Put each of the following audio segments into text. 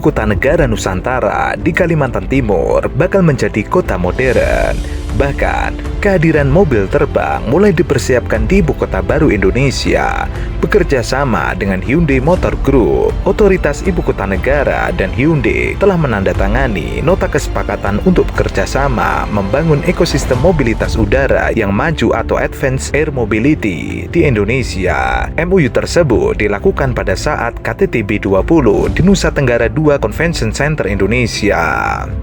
kota negara Nusantara di Kalimantan Timur bakal menjadi kota modern. Bahkan, kehadiran mobil terbang mulai dipersiapkan di ibu kota baru Indonesia, bekerja sama dengan Hyundai Motor Group. Otoritas ibu kota negara dan Hyundai telah menandatangani nota kesepakatan untuk bekerja sama membangun ekosistem mobilitas udara yang maju atau Advanced Air Mobility di Indonesia. MOU tersebut dilakukan pada saat KTT B20 di Nusa Tenggara II Convention Center Indonesia.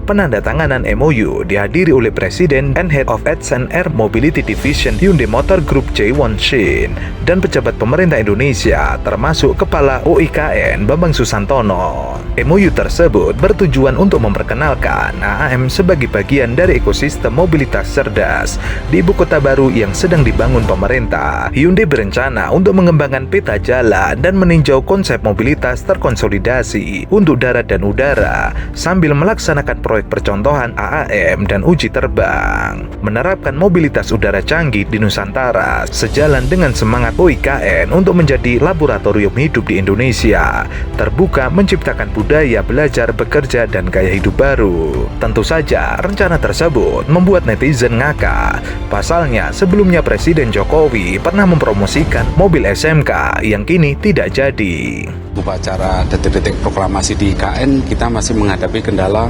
Penandatanganan MOU dihadiri oleh Presiden and Head of Advanced Air Mobility Division Hyundai Motor Group Jae-won Shin dan pejabat pemerintah Indonesia termasuk Kepala OIKN Bambang Susantono. MOU tersebut bertujuan untuk memperkenalkan AAM sebagai bagian dari ekosistem mobilitas cerdas di ibu kota baru yang sedang dibangun pemerintah. Hyundai berencana untuk mengembangkan peta jalan dan meninjau konsep mobilitas terkonsolidasi untuk darat dan udara sambil melaksanakan proyek percontohan AAM dan uji terbang. Menerapkan mobilitas udara canggih di Nusantara sejalan dengan semangat OIKN untuk menjadi laboratorium hidup di Indonesia, terbuka menciptakan budaya belajar, bekerja, dan gaya hidup baru. Tentu saja rencana tersebut membuat netizen ngakak. Pasalnya sebelumnya Presiden Jokowi pernah mempromosikan mobil SMK yang kini tidak jadi. Upacara detik-detik proklamasi di IKN kita masih menghadapi kendala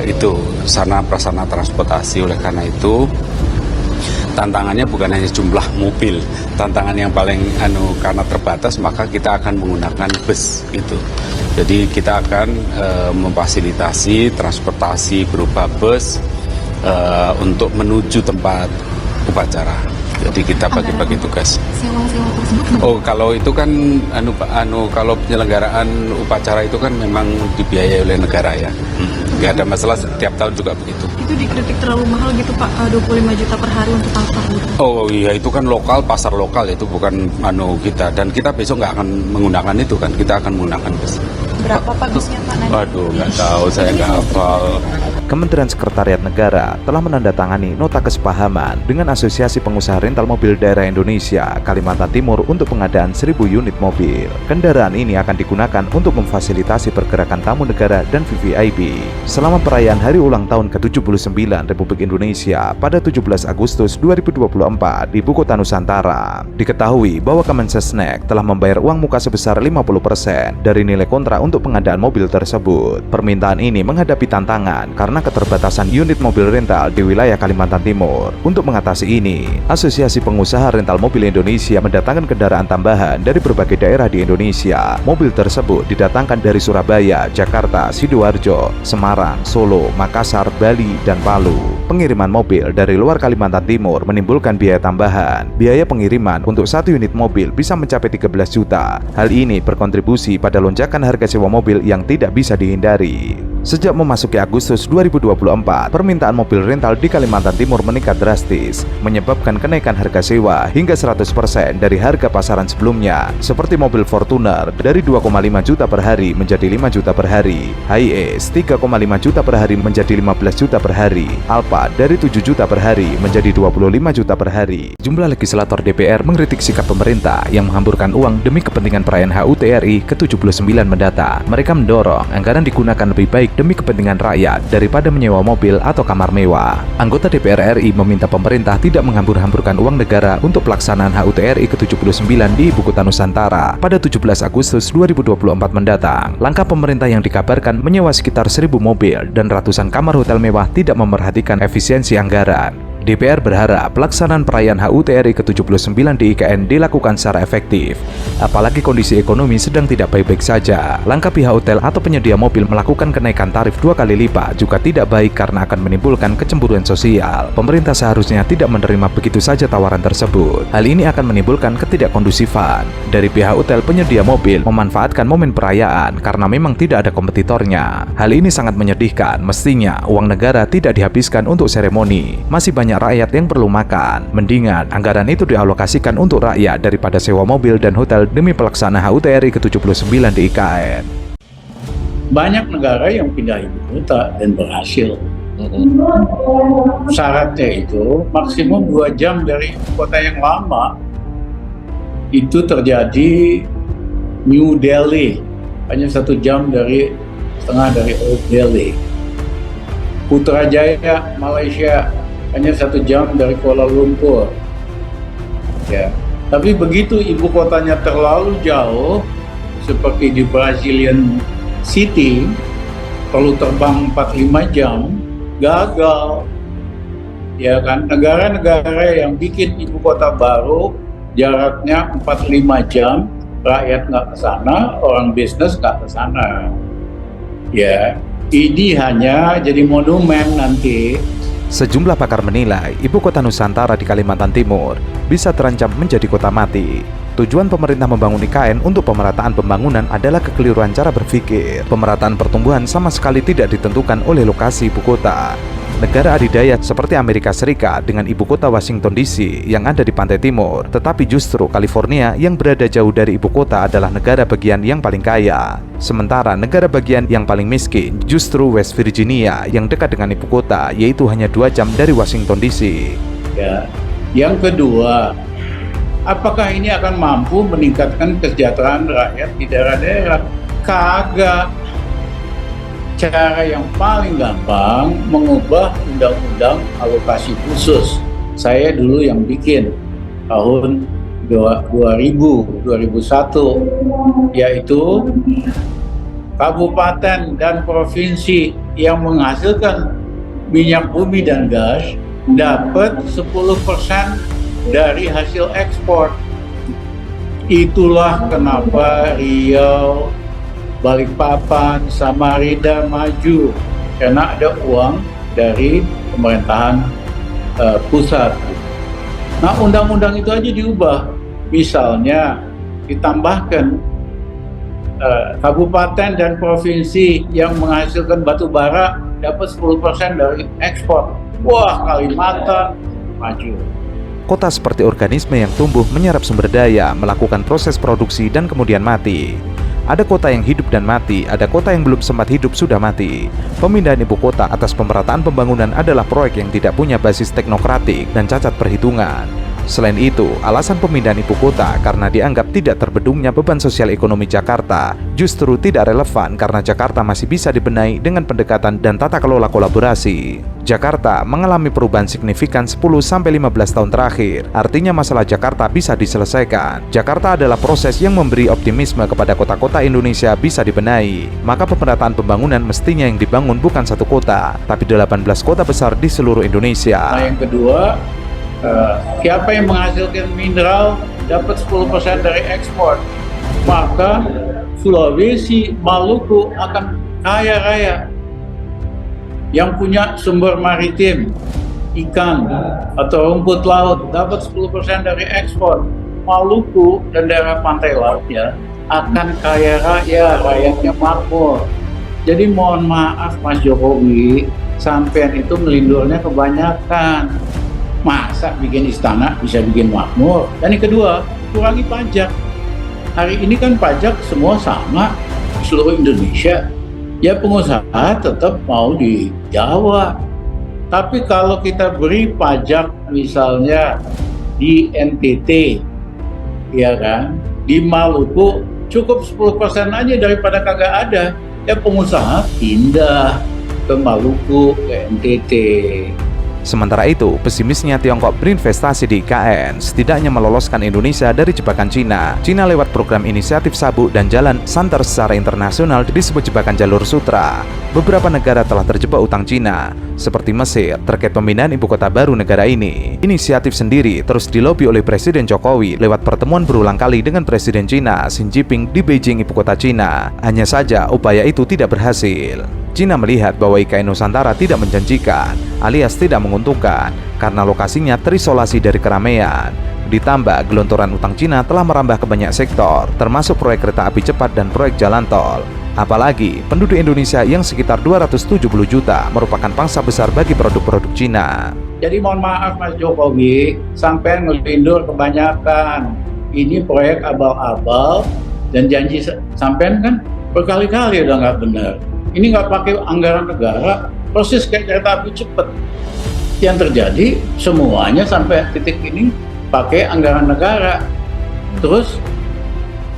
itu sarana prasarana transportasi. Oleh karena itu tantangannya bukan hanya jumlah mobil, tantangan yang paling karena terbatas maka kita akan menggunakan bus itu. Jadi kita akan memfasilitasi transportasi berupa bus untuk menuju tempat upacara. Jadi kita bagi-bagi tugas. Sewa-sewa tersebut? Oh, kalau itu kan kalau penyelenggaraan upacara itu kan memang dibiayai oleh negara ya. Nggak ada masalah, setiap tahun juga begitu. Itu dikritik terlalu mahal gitu Pak, 25 juta per hari untuk apa gitu? Oh iya, itu kan lokal, pasar lokal, itu bukan kita. Dan kita besok nggak akan menggunakan itu kan, kita akan menggunakan bus. Berapa Pak busnya Pak nanti? Waduh, nggak tahu, saya nggak hafal. Kementerian Sekretariat Negara telah menandatangani nota kesepahaman dengan Asosiasi Pengusaha Rental Mobil Daerah Indonesia Kalimantan Timur untuk pengadaan 1000 unit mobil. Kendaraan ini akan digunakan untuk memfasilitasi pergerakan tamu negara dan VVIP selama perayaan Hari Ulang Tahun ke-79 Republik Indonesia pada 17 Agustus 2024 di Ibu Kota Nusantara. Diketahui bahwa Kemensesnek telah membayar uang muka sebesar 50% dari nilai kontrak untuk pengadaan mobil tersebut. Permintaan ini menghadapi tantangan karena keterbatasan unit mobil rental di wilayah Kalimantan Timur. Untuk mengatasi ini, Asosiasi Pengusaha Rental Mobil Indonesia mendatangkan kendaraan tambahan dari berbagai daerah di Indonesia. Mobil tersebut didatangkan dari Surabaya, Jakarta, Sidoarjo, Semarang, Solo, Makassar, Bali, dan Palu. Pengiriman mobil dari luar Kalimantan Timur menimbulkan biaya tambahan. Biaya pengiriman untuk satu unit mobil bisa mencapai 13 juta. Hal ini berkontribusi pada lonjakan harga sewa mobil yang tidak bisa dihindari. Sejak memasuki Agustus 2024, permintaan mobil rental di Kalimantan Timur meningkat drastis, menyebabkan kenaikan harga sewa hingga 100% dari harga pasaran sebelumnya, seperti mobil Fortuner dari 2,5 juta per hari menjadi 5 juta per hari, Hiace 3,5 juta per hari menjadi 15 juta per hari, Alphard dari 7 juta per hari menjadi 25 juta per hari. Jumlah legislator DPR mengkritik sikap pemerintah yang menghamburkan uang demi kepentingan perayaan HUT RI ke-79 mendatang. Mereka mendorong anggaran digunakan lebih baik demi kepentingan rakyat daripada menyewa mobil atau kamar mewah. Anggota DPR RI meminta pemerintah tidak menghambur-hamburkan uang negara untuk pelaksanaan HUT RI ke-79 di Ibu Kota Nusantara pada 17 Agustus 2024 mendatang. Langkah pemerintah yang dikabarkan menyewa sekitar 1000 mobil dan ratusan kamar hotel mewah tidak memerhatikan efisiensi anggaran. DPR berharap pelaksanaan perayaan HUT RI ke-79 di IKN dilakukan secara efektif. Apalagi kondisi ekonomi sedang tidak baik-baik saja. Langkah pihak hotel atau penyedia mobil melakukan kenaikan tarif 2 kali lipat juga tidak baik karena akan menimbulkan kecemburuan sosial. Pemerintah seharusnya tidak menerima begitu saja tawaran tersebut. Hal ini akan menimbulkan ketidakkondusifan. Dari pihak hotel penyedia mobil memanfaatkan momen perayaan karena memang tidak ada kompetitornya. Hal ini sangat menyedihkan. Mestinya uang negara tidak dihabiskan untuk seremoni. Masih banyak rakyat yang perlu makan. Mendingan anggaran itu dialokasikan untuk rakyat daripada sewa mobil dan hotel demi pelaksanaan HUT RI ke-79 di IKN. Banyak negara yang pindah ibu kota dan berhasil. Syaratnya itu maksimum 2 jam dari ibu kota yang lama. Itu terjadi New Delhi, hanya 1 jam dari setengah dari Old Delhi. Putrajaya, Malaysia, hanya 1 jam dari Kuala Lumpur. Ya, tapi begitu ibu kotanya terlalu jauh, seperti di Brazilian City, perlu terbang 4-5 jam, gagal. Ya kan, negara-negara yang bikin ibu kota baru, jaraknya 4-5 jam, rakyat nggak ke sana, orang bisnis nggak ke sana. Ya, ini hanya jadi monumen nanti. Sejumlah pakar menilai ibu kota Nusantara di Kalimantan Timur bisa terancam menjadi kota mati. Tujuan pemerintah membangun IKN untuk pemerataan pembangunan adalah kekeliruan cara berpikir. Pemerataan pertumbuhan sama sekali tidak ditentukan oleh lokasi ibu kota. Negara adidaya seperti Amerika Serikat dengan ibu kota Washington DC yang ada di pantai timur, tetapi justru California yang berada jauh dari ibu kota adalah negara bagian yang paling kaya. Sementara negara bagian yang paling miskin justru West Virginia yang dekat dengan ibu kota, yaitu hanya 2 jam dari Washington DC. Ya. Yang kedua, apakah ini akan mampu meningkatkan kesejahteraan rakyat di daerah-daerah? Kagak. Cara yang paling gampang mengubah undang-undang alokasi khusus. Saya dulu yang bikin tahun 2001, yaitu kabupaten dan provinsi yang menghasilkan minyak bumi dan gas dapat 10% dari hasil ekspor. Itulah kenapa Riau, Balikpapan, Samarinda maju, karena ada uang dari pemerintahan pusat. Nah, undang-undang itu aja diubah. Misalnya ditambahkan kabupaten dan provinsi yang menghasilkan batu bara dapat 10% dari ekspor. Wah, Kalimantan maju. Kota seperti organisme yang tumbuh menyerap sumber daya, melakukan proses produksi dan kemudian mati. Ada kota yang hidup dan mati, ada kota yang belum sempat hidup sudah mati. Pemindahan ibu kota atas pemerataan pembangunan adalah proyek yang tidak punya basis teknokratik dan cacat perhitungan. Selain itu, alasan pemindahan ibu kota karena dianggap tidak terbendungnya beban sosial ekonomi Jakarta justru tidak relevan karena Jakarta masih bisa dibenahi dengan pendekatan dan tata kelola kolaborasi. Jakarta mengalami perubahan signifikan 10-15 tahun terakhir, artinya masalah Jakarta bisa diselesaikan. Jakarta adalah proses yang memberi optimisme kepada kota-kota Indonesia bisa dibenahi. Maka pemerataan pembangunan mestinya yang dibangun bukan satu kota, tapi 18 kota besar di seluruh Indonesia. Nah, yang kedua, siapa yang menghasilkan mineral dapat 10% dari ekspor, maka Sulawesi, Maluku akan kaya raya. Yang punya sumber maritim, ikan atau rumput laut dapat 10% dari ekspor. Maluku dan daerah pantai lautnya akan kaya raya, rakyatnya makmur. Jadi mohon maaf Mas Jokowi, sampean itu melindurnya kebanyakan. Masa bikin istana bisa bikin makmur? Dan yang kedua, kurangi pajak. Hari ini kan pajak semua sama di seluruh Indonesia. Ya pengusaha tetap mau di Jawa. Tapi kalau kita beri pajak misalnya di NTT, ya kan, di Maluku cukup 10% aja daripada kagak ada. Ya pengusaha pindah ke Maluku, ke NTT. Sementara itu, pesimisnya Tiongkok berinvestasi di IKN setidaknya meloloskan Indonesia dari jebakan Cina. Cina lewat program inisiatif sabuk dan jalan santer secara internasional disebut jebakan jalur sutra. Beberapa negara telah terjebak utang Cina, seperti Mesir, terkait pemindahan ibu kota baru negara ini. Inisiatif sendiri terus dilobi oleh Presiden Jokowi lewat pertemuan berulang kali dengan Presiden Cina Xi Jinping di Beijing, ibu kota Cina. Hanya saja upaya itu tidak berhasil. Cina melihat bahwa IKN Nusantara tidak menjanjikan, alias tidak menguntungkan, karena lokasinya terisolasi dari keramaian. Ditambah, gelontoran utang Cina telah merambah ke banyak sektor, termasuk proyek kereta api cepat dan proyek jalan tol. Apalagi, penduduk Indonesia yang sekitar 270 juta merupakan pangsa besar bagi produk-produk Cina. Jadi mohon maaf Mas Jokowi, sampai ngelindur kebanyakan. Ini proyek abal-abal dan janji sampean kan berkali-kali udah nggak benar. Ini nggak pakai anggaran negara, proses kayak kereta api cepat. Yang terjadi semuanya sampai titik ini pakai anggaran negara. Terus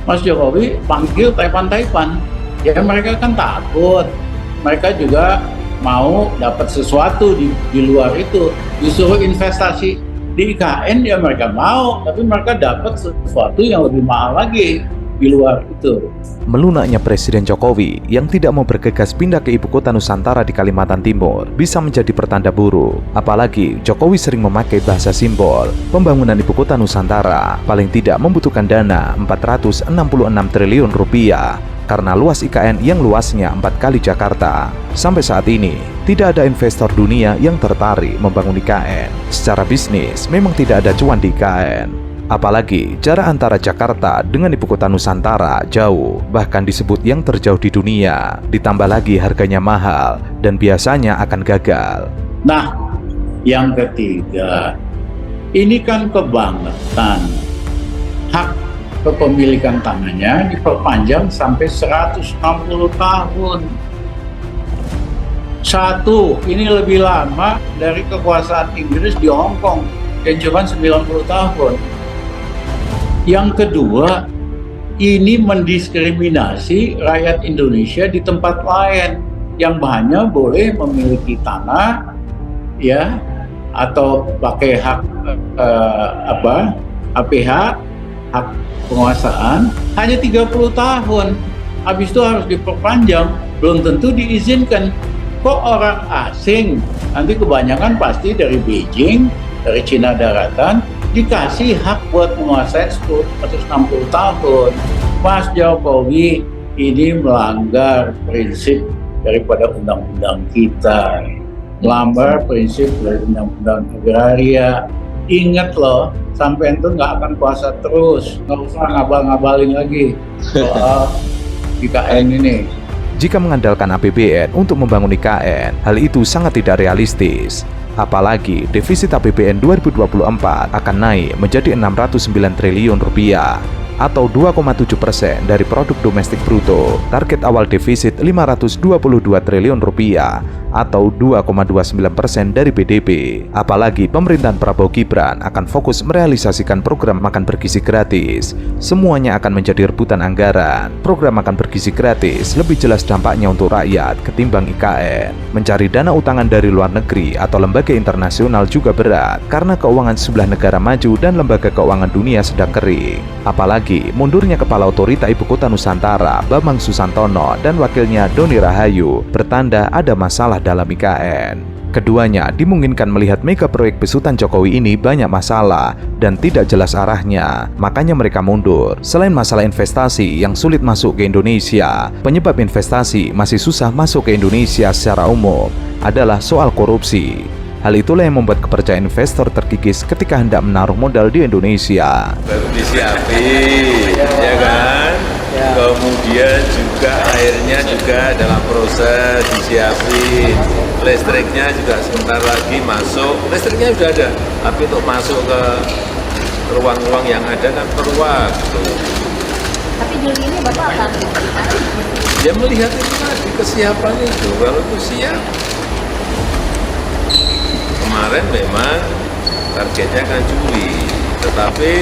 Mas Jokowi panggil Taipan-Taipan. ya mereka kan takut. Mereka juga mau dapat sesuatu di luar itu. Disuruh investasi di IKN ya mereka mau, tapi mereka dapat sesuatu yang lebih mahal lagi di luar itu. Melunaknya Presiden Jokowi yang tidak mau bergegas pindah ke ibu kota Nusantara di Kalimantan Timur bisa menjadi pertanda buruk. Apalagi Jokowi sering memakai bahasa simbol. Pembangunan ibu kota Nusantara paling tidak membutuhkan dana 466 triliun rupiah karena luas IKN yang luasnya 4 kali Jakarta. Sampai saat ini, tidak ada investor dunia yang tertarik membangun IKN. Secara bisnis, memang tidak ada cuan di IKN. Apalagi jarak antara Jakarta dengan ibu kota Nusantara jauh, bahkan disebut yang terjauh di dunia. Ditambah lagi harganya mahal dan biasanya akan gagal. Nah, yang ketiga, ini kan kebangetan. Hak kepemilikan tanahnya diperpanjang sampai 160 tahun. Satu, ini lebih lama dari kekuasaan Inggris di Hong Kong yang cuma 90 tahun. Yang kedua, ini mendiskriminasi rakyat Indonesia di tempat lain yang hanya boleh memiliki tanah, ya, atau pakai hak APH, hak penguasaan hanya 30 tahun. Habis itu harus diperpanjang, belum tentu diizinkan. Kok orang asing, nanti kebanyakan pasti dari Beijing, dari Cina daratan, dikasih hak buat menguasai 160 tahun. Mas Jokowi ini melanggar prinsip daripada undang-undang kita, melanggar prinsip dari undang-undang agraria. Ingat loh, sampai itu nggak akan kuasa terus, nggak usah ngabal-ngabalin lagi soal IKN ini. Jika mengandalkan APBN untuk membangun IKN, hal itu sangat tidak realistis. Apalagi defisit APBN 2024 akan naik menjadi 609 triliun rupiah atau 2,7% dari produk domestik bruto. Target awal defisit 522 triliun rupiah atau 2,29% dari PDB. Apalagi pemerintahan Prabowo Gibran akan fokus merealisasikan program makan bergizi gratis. Semuanya akan menjadi rebutan anggaran. Program makan bergizi gratis lebih jelas dampaknya untuk rakyat ketimbang IKN. Mencari dana utangan dari luar negeri atau lembaga internasional juga berat karena keuangan sebelah negara maju dan lembaga keuangan dunia sedang kering. Apalagi mundurnya Kepala Otorita Ibu Kota Nusantara Bambang Susantono dan wakilnya Doni Rahayu bertanda ada masalah dalam IKN. Keduanya dimungkinkan melihat mega proyek besutan Jokowi ini banyak masalah dan tidak jelas arahnya, makanya mereka mundur. Selain masalah investasi yang sulit masuk ke Indonesia, penyebab investasi masih susah masuk ke Indonesia secara umum adalah soal korupsi. Hal itulah yang membuat kepercayaan investor terkikis ketika hendak menaruh modal di Indonesia. Baru disiapin, ya kan? Kemudian juga airnya juga dalam proses disiapin. Listriknya juga sebentar lagi masuk. Listriknya sudah ada, tapi untuk masuk ke ruang-ruang yang ada kan perlu waktu. Tapi Juli ini Bapak akan Ya melihat itu tadi kesiapan itu, kalau itu siap. Kemarin memang targetnya kan Juli, tetapi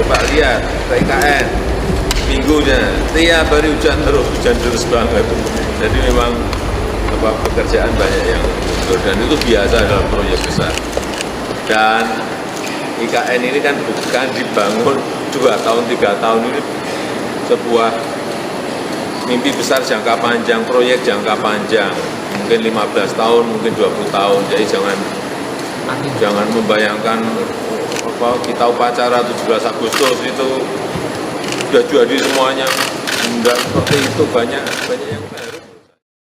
coba lihat IKN minggunya tiap hari hujan terus banget. Jadi memang pekerjaan banyak yang muncul dan itu biasa dalam proyek besar. Dan IKN ini kan bukan dibangun 2 tahun 3 tahun, ini sebuah mimpi besar jangka panjang, proyek jangka panjang, mungkin 15 tahun, mungkin 20 tahun. Jadi jangan membayangkan kita upacara 17 Agustus itu sudah jadi semuanya. Enggak seperti itu, banyak yang